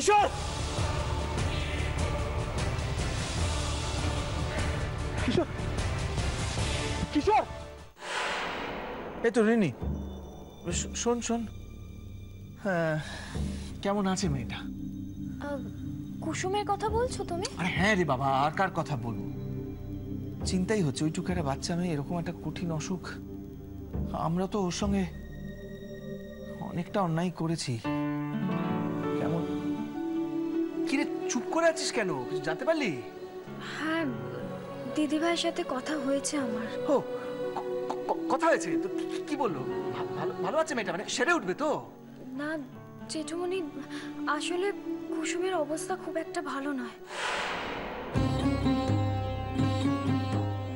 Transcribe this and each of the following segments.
কিশোর, কিশোর, কিশোর, এই তো রিনি। শোন শোন, হ্যাঁ, কেমন আছে মেয়েটা? কুসুমের কথা বলছো তুমি? আরে হ্যাঁ রে বাবা, আর কার কথা বলবো? চিন্তাই হচ্ছে, ওইটুকু একটা বাচ্চা মেয়ে, এরকম একটা কঠিন অসুখ। আমরা তো ওর সঙ্গে অনেকটা অন্যায় করেছি। কেমন কিরে চুপ করে আছিস কেন? কিছু জানতে পারলি? হ্যাঁ, দিদিভাইয়ের সাথে কথা হয়েছে আমার। ও, কথা হয়েছে তো? কি বললো? ভালো ভালো আছে মেয়েটা? মানে সেরে উঠবে তো? না জেঠুমনি, আসলে কুসুমের অবস্থা খুব একটা ভালো নয়।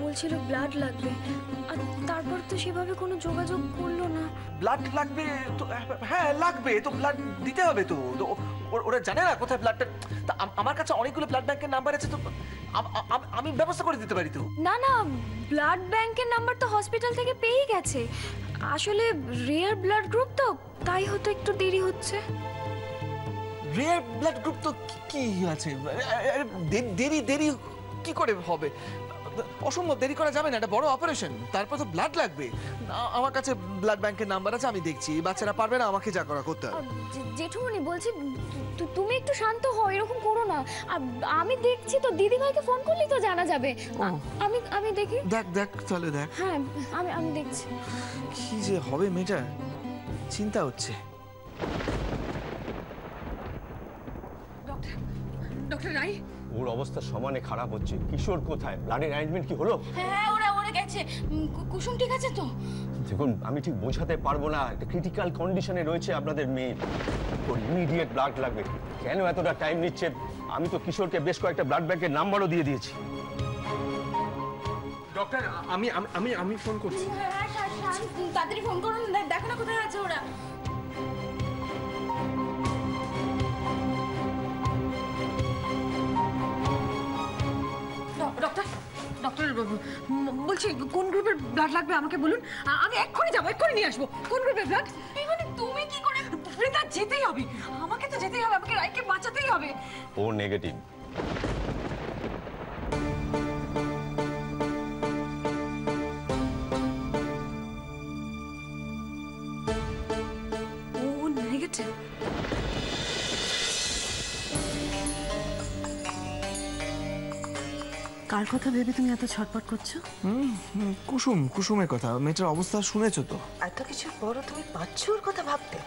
বলছিল ব্লাড লাগবে, আর তারপর তো সেভাবে কোনো যোগাযোগ করলো না। ব্লাড লাগবে তো? হ্যাঁ লাগবে তো, ব্লাড দিতে হবে তো। ওরা জানে না কোথায় ব্লাডটা? আমার কাছে অনেকগুলো ব্লাড ব্যাংকের নাম্বার আছে, তো আমি ব্যবস্থা করে দিতে পারি তো। না না, ব্লাড ব্যাংকের নাম্বার তো হসপিটাল থেকে পেয়েই গেছে। আসলে রেয়ার ব্লাড গ্রুপ তো, তাই হয়তো একটু দেরি হচ্ছে। রেয়ার ব্লাড গ্রুপ তো কি আছে? দেরি দেরি কি করে হবে? অসম্ভব, দেরি করা যাবে না, এটা বড় অপারেশন, তারপর তো ব্লাড লাগবে। আমার কাছে ব্লাড ব্যাংকের নাম্বার আছে, আমি দেখছি। বাচ্চারা পারবে না, আমাকে যা করা করতে হবে। জেঠুমনি বলছি, তুমি একটু শান্ত হও, এরকম করো না। আমি দেখছি তো, দিদিভাইকে ফোন করলেই তো জানা যাবে। আমি দেখি। দেখ দেখ তাহলে দেখ। হ্যাঁ, আমি দেখছি। কি যে হবে মেয়েটা, চিন্তা হচ্ছে। ডক্টর রাই, ওর অবস্থা সমানে খারাপ হচ্ছে। কিশোর কোথায়? ব্লাডের অ্যারেঞ্জমেন্ট কি হলো? হ্যাঁ ওরা গেছে। কুসুম ঠিক আছে তো? দেখুন, আমি ঠিক বোঝাতে পারবো না, একটা ক্রিটিক্যাল কন্ডিশনে রয়েছে আপনাদের মেয়ে। ওর ইমিডিয়েট ব্লাড লাগবে। কেন এতটা টাইম নিচ্ছে? আমি তো কিশোরকে বেশ কয়েকটা ব্লাড ব্যাংকের নাম্বারও দিয়ে দিয়েছি। ডক্টর, আমি আমি আমি ফোন করছি। হ্যাঁ তাড়াতাড়ি ফোন করুন, দেখো না কোথায় আছে ওরা। ডক্টর ডক্টর বলছি, কোন গ্রুপের ব্লাড লাগবে আমাকে বলুন, আমি এক্ষুনি যাবো, এক্ষুনি নিয়ে আসবো। কোন গ্রুপের ব্লাড? মানে তুমি কি করে? রিতা, যেতেই হবে, আমাকে তো যেতেই হবে, আমাকে রাইকে বাঁচাতেই হবে। ও নেগেটিভ। ও নেগেটিভ? কার কথা ভেবে তুমি এত ছটপট করছো? কুসুমের কথা। মেয়েটার অবস্থা শুনেছো তো? এত কিছুর পরও তুমি পারছো ওর কথা ভাবতে?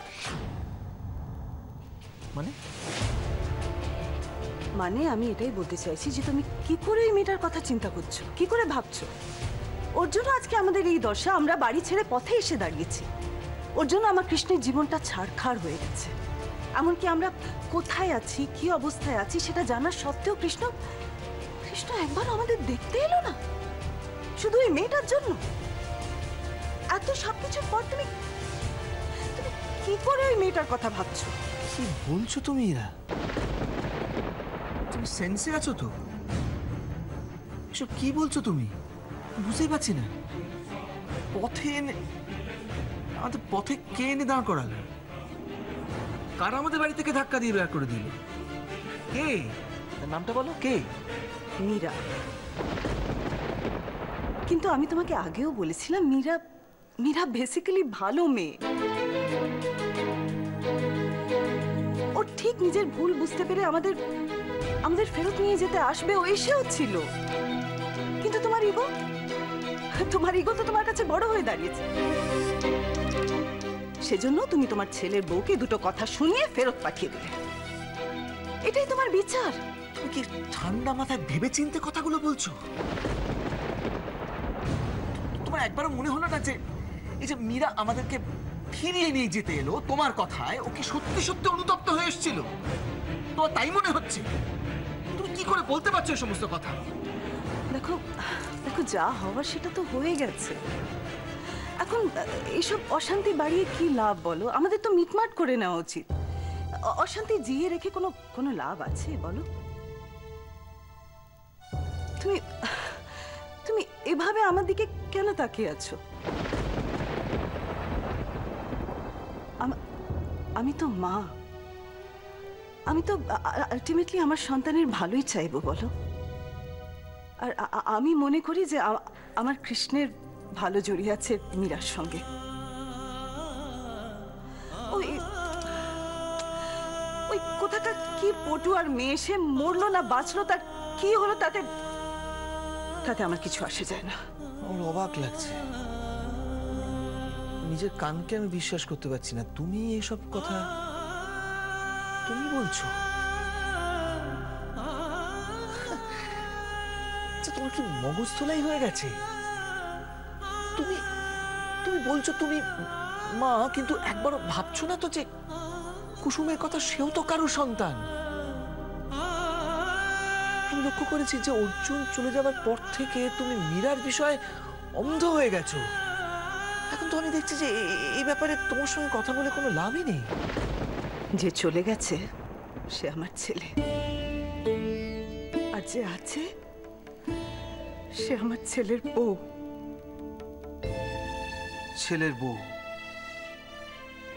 মানে আমি এটাই বলতে চাইছি যে তুমি কি করে এই মেয়েটার কথা চিন্তা করছো, কি করে ভাবছো? ওর জন্য আজকে আমাদের এই দশা, আমরা বাড়ি ছেড়ে পথে এসে দাঁড়িয়েছি। ওর জন্য আমার কৃষ্ণের জীবনটা ছাড়খাড় হয়ে গেছে। এমনকি আমরা কোথায় আছি, কি অবস্থায় আছি সেটা জানার সত্ত্বেও কৃষ্ণ একবার আমাদের দেখতে এলো না, শুধু এই মেয়েটার জন্য। এত সবকিছুর পর তুমি কি করে ওই মেয়েটার কথা ভাবছো? কি বলছো তুমি? তুমি সেন্সে আছো তো? এসব কি বলছো তুমি? বুঝতেই পারছি না। আমাদের পথে কে এনে দাঁড় করাল? কারা আমাদের বাড়ি থেকে ধাক্কা দিয়ে বের করে দিল? কে? তার নামটা বলো। কে? মীরা। কিন্তু আমি তোমাকে আগেও বলেছিলাম, মীরা বেসিক্যালি ভালো মেয়ে। ও ঠিক নিজের ভুল বুঝতে পেরে আমাদের ফেরত নিয়ে যেতে আসবে, ও এসেও ছিল। কিন্তু তোমার ইগো তো তোমার কাছে বড় হয়ে দাঁড়িয়েছে। সেজন্য তুমি তোমার ছেলের বউকে দুটো কথা শুনিয়ে ফেরত পাঠিয়ে দিলে। এটাই তোমার বিচার? তুমি কি ঠান্ডা মাথায় ভেবে চিন্তে কথাগুলো বলছো? তোমার একবারও মনে হলো না যে এই যে মীরা আমাদেরকে ফিরিয়ে নিয়ে যেতে এলো, তোমার কথায় ও কি সত্যি সত্যি অনুতপ্ত হয়ে এসেছিল? তোমার তাই মনে হচ্ছে? তুমি কি করে বলতে পারছো এই সমস্ত কথা? দেখো যা হওয়ার সেটা তো হয়ে গেছে। এখন এইসব অশান্তি বাড়িয়ে কি লাভ বলো? আমাদের তো মিটমাট করে নেওয়া উচিত। অশান্তি জিয়ে রেখে কোনো লাভ আছে বলো? তুমি এভাবে আমার দিকে কেন তাকিয়ে আছো? আমি তো মা, আমি তো আলটিমেটলি আমার সন্তানের ভালোই চাইবো বলো। আর আমি মনে করি যে আমার কৃষ্ণের ভালো জড়িয়ে আছে মীরার সঙ্গে। ওই কোথাকার কি পটু আর মেয়ে, সে মরলো না বাঁচলো, তার কি হলো তাতে আমার কিছু আসে যায় না। আমার অবাক লাগছে, নিজের কানকে আমি বিশ্বাস করতে পারছি না। তুমি এসব কথা তুমি বলছো? আচ্ছা, তোমার কি মগজ ধোলাই হয়ে গেছে? তুমি তুমি বলছো তুমি মা, কিন্তু একবারও ভাবছো না তো যে কুসুমের কথা, সেও তো কারো সন্তান। আমি লক্ষ্য করেছি যে অর্জুন চলে যাবার পর থেকে তুমি মীরার বিষয়ে অন্ধ হয়ে গেছো। এখন তো আমি দেখছি যে এই ব্যাপারে তোমার সঙ্গে কথা বলে কোনো লাভই নেই। যে চলে গেছে সে আমার ছেলে, আর যে আছে সে আমার ছেলের বউ। ছেলের বউ,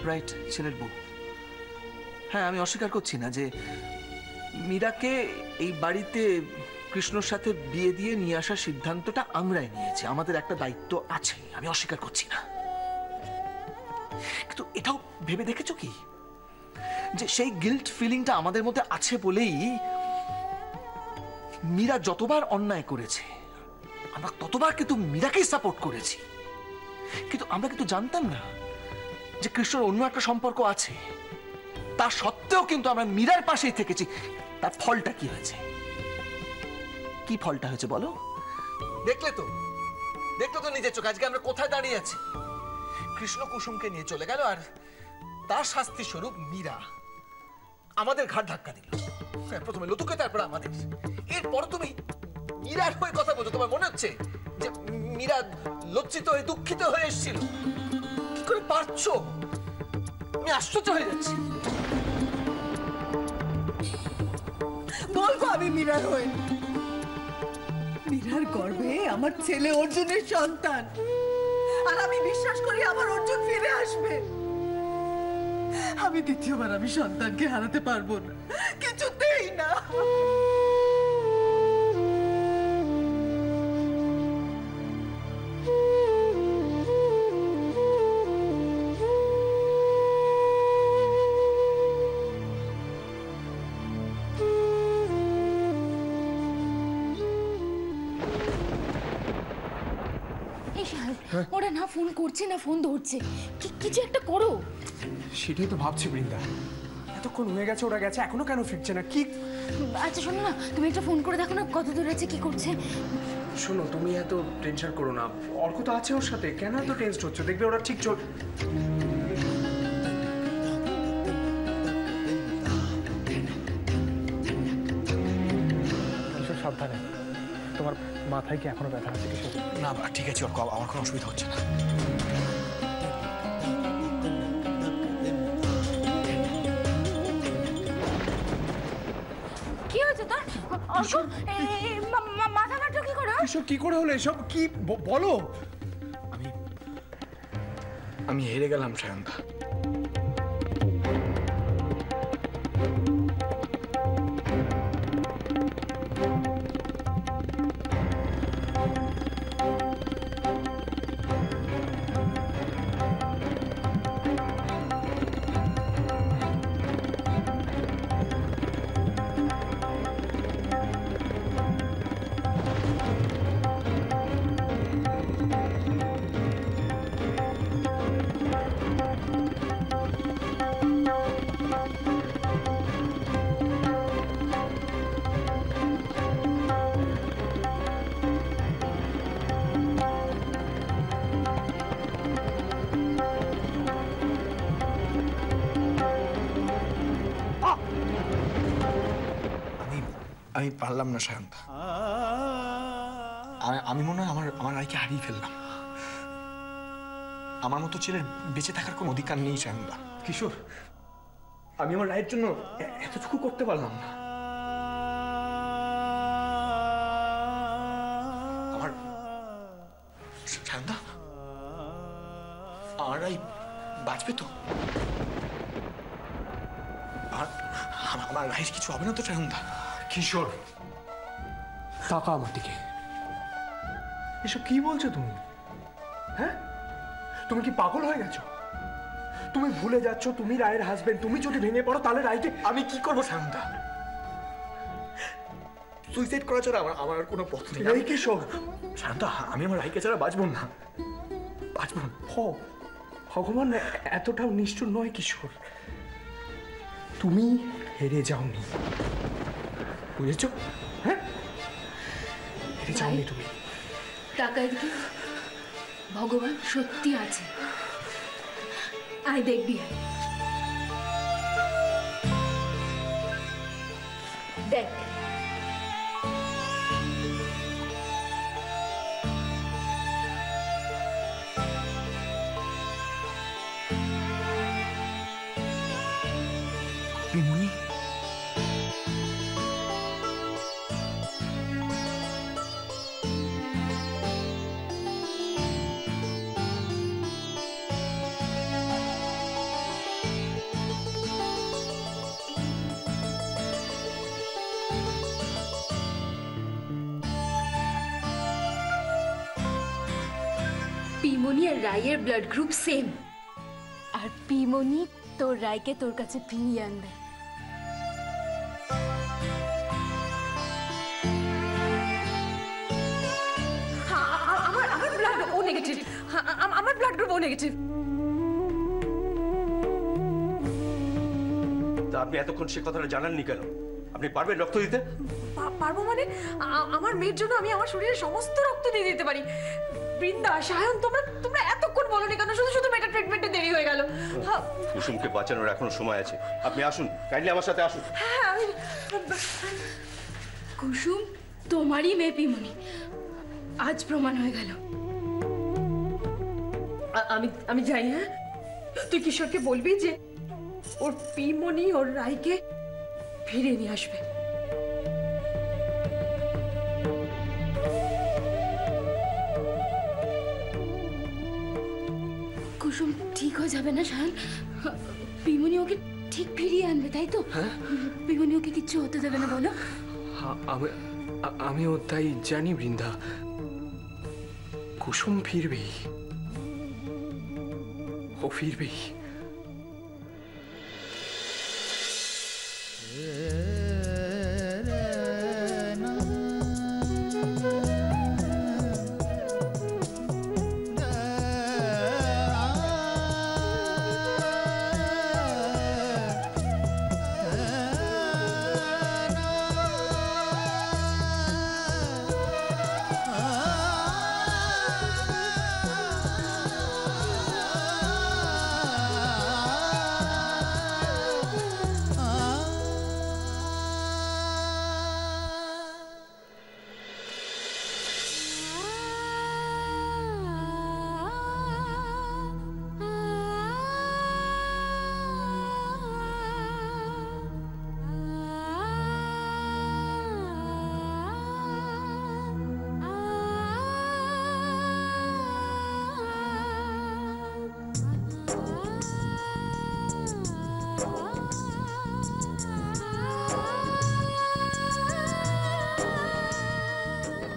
রাইট, ছেলের বউ। হ্যাঁ, আমি অস্বীকার করছি না যে মীরাকে এই বাড়িতে কৃষ্ণর সাথে বিয়ে দিয়ে নিয়ে আসার সিদ্ধান্তটা আমরাই নিয়েছি, আমাদের একটা দায়িত্ব আছে, আমি অস্বীকার করছি না। কিন্তু এটাও ভেবে দেখেছো কি যে সেই গিল্ট ফিলিংটা আমাদের মধ্যে আছে বলেই মীরা যতবার অন্যায় করেছে আমরা ততবার কিন্তু মীরাকেই সাপোর্ট করেছি। কিন্তু আমরা কিন্তু জানতাম না যে কৃষ্ণর অন্য একটা সম্পর্ক আছে। তা সত্ত্বেও কিন্তু আমরা মীরার পাশেই থেকেছি। তার ফলটা কি হয়েছে? কি ফলটা হয়েছে বলো? দেখলে তো নিজের চোখে আজকে আমরা কোথায় দাঁড়িয়ে আছি। কৃষ্ণ কুসুমকে নিয়ে চলে গেল, আর তার শাস্তি স্বরূপ মীরা আমাদের ঘাট ধাক্কা দিল। প্রথমে লতুকে, তারপর আমাদের। এরপর তুমি মীরার হয়ে কথা বলছো। তোমার মনে হচ্ছে যে মীরা লজ্জিত হয়ে দুঃখিত হয়ে এসেছিল? কি করে পারছো? আমি আশ্চর্য হয়ে যাচ্ছি। বলবো আমি মীরার হয়ে? মীরার গর্ভে আমার ছেলে অর্জুনের সন্তান, আর আমি বিশ্বাস করি আমার অর্জুন ফিরে আসবে। আমি দ্বিতীয়বার আমি সন্তানকে হারাতে পারবো না, কিছুতেই না। ওরা না ফোন করছে না ফোন ধরছে, কিছু একটা করো। সেটাই তো ভাবছি বৃন্দা, এতক্ষণ হয়ে গেছে, ওরা গেছে, এখনো কেন ফিরছে না? কি? আচ্ছা শোনো না, তুমি একটা ফোন করে দেখো না কত দূর আছে, কি করছে। শোনো, তুমি এত টেনশন করো না, অর্ক তো আছে ওর সাথে, কেন এত টেনশন হচ্ছে? দেখবে ওরা ঠিক চল। কিশোর সাবধানে, তোমার মাথায় কি এখনো ব্যথা আছে? কিশোর না ঠিক আছে, আমার কোনো অসুবিধা হচ্ছে না। কি হয়েছে তোর? মাথা কাটলো কি করে? কিশোর কি করে হলো এসব? কি বলো? আমি হেরে গেলাম সায়ন্তা। আমি পারলাম না সায়ন্তা, আমি মনে হয় আমার রায়কে হারিয়ে ফেললাম। আমার মতো ছেলের বেঁচে থাকার কোনো অধিকার নেই সায়ন্তা। কিশোর, আমি আমার রায়ের জন্য এতটুকু করতে পারলাম না। আমার সায়ন্তা, আমার রায় বাঁচবে তো? আর আমার রায়ের কিছু হবে না তো সায়নদা? কিশোর, তাকা আমার দিকে। এসব কি বলছো তুমি? হ্যাঁ, তুমি কি পাগল হয়ে গেছো? তুমি ভুলে যাচ্ছ তুমি রায়ের হাজবেন্ড। তুমি যদি ভেঙে পড়ো তাহলে রায়কে আমি কি করবো সায়নদা? সুইসাইড করা ছাড়া আমার আর কোনো পথ নেই। এই কিশোর, সায়নদা, আমি আমার রায়কে ছাড়া বাঁচব না, বাঁচব না। ভগবান এতটাও নিষ্ঠুর নয় কিশোর। তুমি হেরে যাওনি, বুঝেছো? হ্যাঁ, হেরে যাওনি তুমি। টাকা দিকে ভগবান সত্যি আছে, আয় দেখবি। দেখ, পিমনি, পিমনি আর রায়ের ব্লাড গ্রুপ সেম, আর পিমনি তোর রায়কে তোর কাছে ফিরিয়ে আনবে। আমার ব্লাড ও নেগেটিভ, আমার ব্লাড গ্রুপ ও নেগেটিভ। তা আপনি এতক্ষণ সে কথাটা জানাননি কেন? আপনি পারবেন রক্ত দিতে? পারবো মানে? আমার মেয়ের জন্য আমি আমার শরীরের সমস্ত রক্ত দিয়ে দিতে পারি। বৃন্দা, সায়ন, তোমরা এতক্ষণ বলোনি কেন? শুধু শুধু মেয়েটা ট্রিটমেন্টে দেরি হয়ে গেল। কুসুমকে বাঁচানোর এখনো সময় আছে। আপনি আসুন, কাইন্ডলি আমার সাথে আসুন। হ্যাঁ, আমি কুসুম তোমারই মেয়ে পিমনি, আজ প্রমাণ হয়ে গেল। আমি যাই। হ্যাঁ, তুই কিশোরকে বলবি যে ওর পিমনি ওর রায়কে ফিরিয়ে নিয়ে আসবে। কুসুম ঠিক হয়ে যাবে না সায়ন? পিমনি ওকে ঠিক ফিরিয়ে আনবে, তাই তো? পিমনি ওকে কিচ্ছু হতে দেবে না, বলো? আমিও তাই জানি বৃন্দা। কুসুম ফিরবেই, ও ফিরবেই।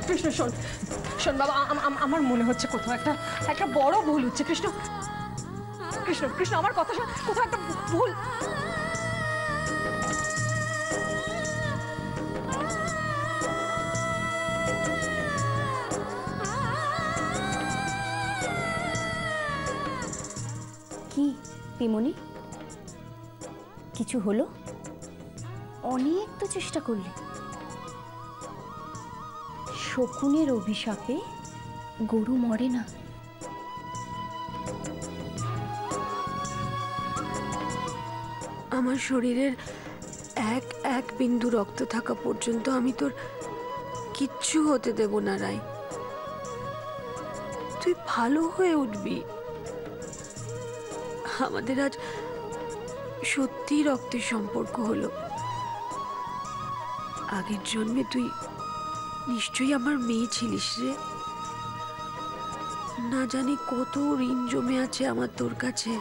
কৃষ্ণ, শোন শোন বাবা, আমার মনে হচ্ছে কোথাও একটা বড় ভুল হচ্ছে। কৃষ্ণ কৃষ্ণ কৃষ্ণ, আমার কথা শোন, কোথাও একটা ভুল। কি পিমনি, কিছু হলো? অনেক তো চেষ্টা করলে। শকুনের অভিশাপে গরু মরে না। আমার শরীরের এক বিন্দু রক্ত থাকা পর্যন্ত আমি তোর কিচ্ছু হতে দেব না রাই। তুই ভালো হয়ে উঠবি। আমাদের আজ সত্যি রক্তের সম্পর্ক হলো। আগের জন্মে তুই নিশ্চয়ই আমার মেয়ে ছিলিস রে। না জানি কত ঋণ জমে আছে আমার তোর কাছে।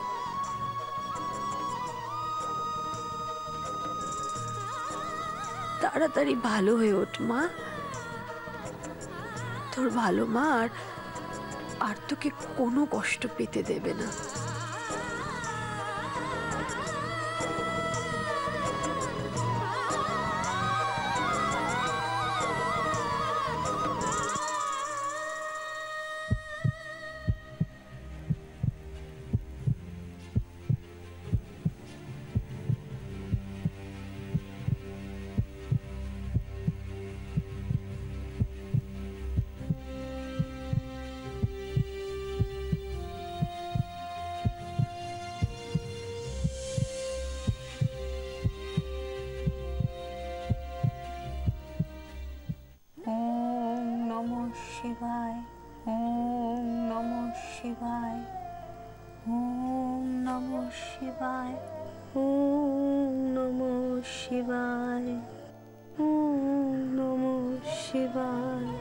তাড়াতাড়ি ভালো হয়ে ওঠ মা। তোর ভালো মা আর তোকে কোনো কষ্ট পেতে দেবে না। শিবায়, ওম নমঃ শিবায়, ওম নমঃ শিবায়, ওম নমঃ শিবায়, ওম নমঃ শিবায়।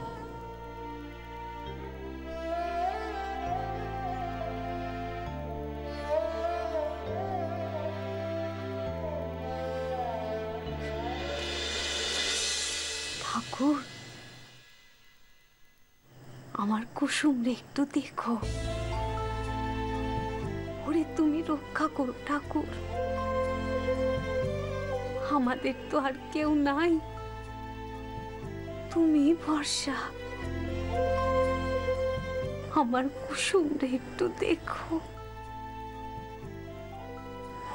ঠাকুর, আমার কুসুম রে একটু দেখো। ওরে তুমি রক্ষা করো ঠাকুর, আমাদের তো আর কেউ নাই, তুমি ভরসা। আমার কুসুম রে একটু দেখো,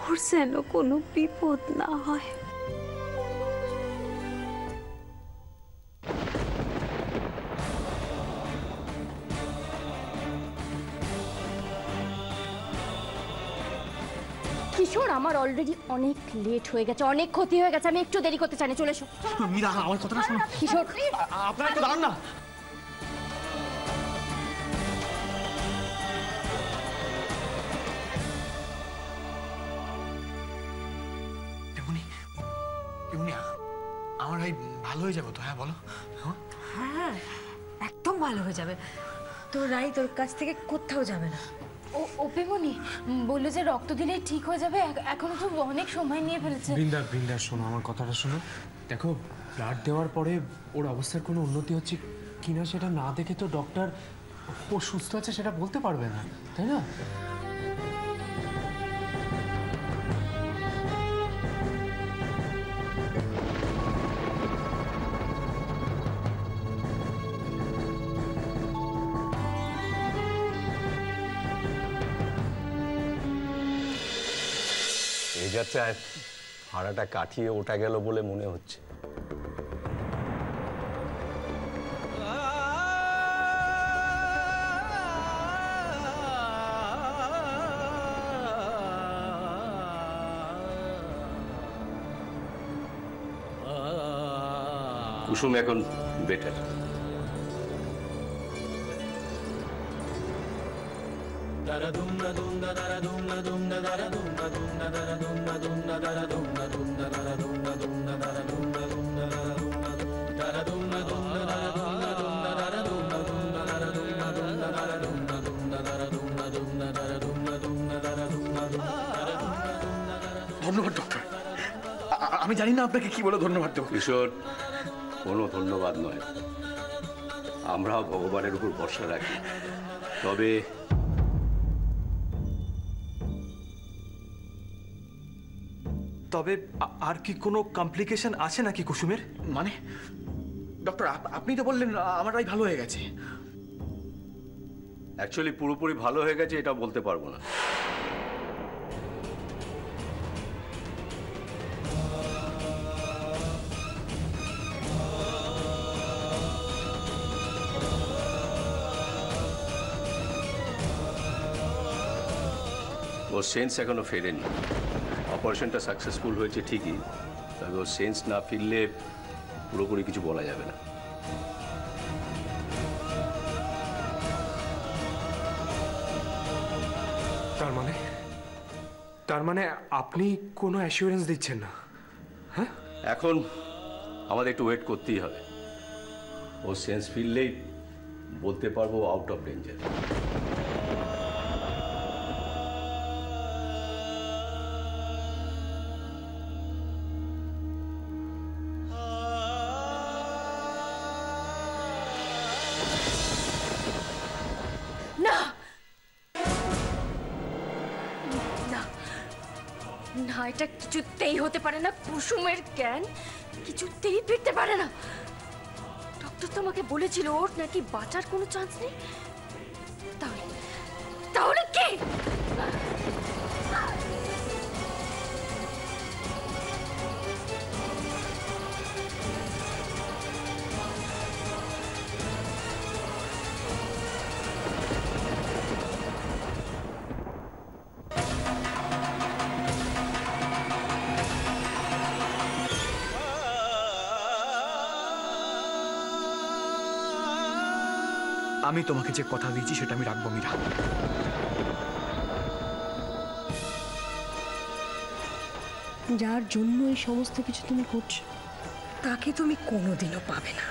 ওর যেন কোনো বিপদ না হয়। কিশোর, আমার অলরেডি অনেক লেট হয়ে গেছে, অনেক ক্ষতি হয়ে গেছে, আমি একটু দেরি করতে চাই না, চলে এসো। মীরা, আমার কথাটা শোনো। কিশোর, আপনারা একটু দাঁড়ান না। আমার ভাই ভালো হয়ে যাবে তো? হ্যাঁ বলো। হ্যাঁ, একদম ভালো হয়ে যাবে। তোর রাই তোর কাছ থেকে কোথাও যাবে না। ওপেমনি বললো যে রক্ত দিলেই ঠিক হয়ে যাবে, এখনো তো অনেক সময় নিয়ে ফেলেছে। বৃন্দা শোনো, আমার কথাটা শোনো। দেখো, ব্লাড দেওয়ার পরে ওর অবস্থার কোনো উন্নতি হচ্ছে কিনা সেটা না দেখে তো ডক্টর ও সুস্থ আছে সেটা বলতে পারবে না, তাই না? এই যাত্রায় ভাড়াটা কাটিয়ে ওঠা গেল বলে মনে হচ্ছে। কুসুম এখন বেটার। ধন্যবাদ ডক্টর। আমি জানি না আপনাকে কি বলে ধন্যবাদ দেবো। কিশোর, কোনো ধন্যবাদ নয়, আমরাও ভগবানের উপর ভরসা রাখি। তবে আর কি কোনো কমপ্লিকেশন আছে নাকি কুসুমের? মানে ডক্টর, আপনি তো বললেন আমার রাই ভালো হয়ে গেছে। অ্যাকচুয়ালি পুরোপুরি ভালো হয়ে গেছে এটা বলতে পারবো না। ওর সেন্স এখনো ফেরেনি। অপারেশনটা সাকসেসফুল হয়েছে ঠিকই, তবে ওর সেন্স না ফিরলে পুরোপুরি কিছু বলা যাবে না। তার মানে আপনি কোনো অ্যাসিওরেন্স দিচ্ছেন না? হ্যাঁ, এখন আমাদের একটু ওয়েট করতেই হবে। ওর সেন্স ফিরলেই বলতে পারবো আউট অফ ডেঞ্জার। এটা কিছুতেই হতে পারে না। কুসুমের জ্ঞান কিছুতেই ফিরতে পারে না। ডক্টর তো আমাকে বলেছিল ওর নাকি বাঁচার কোনো চান্স নেই। তাহলে তাহলে কি? আমি তোমাকে যে কথা দিয়েছি সেটা আমি রাখবো মীরা। যার জন্য এই সমস্ত কিছু তুমি করছো তাকে তুমি কোনোদিনও পাবে না।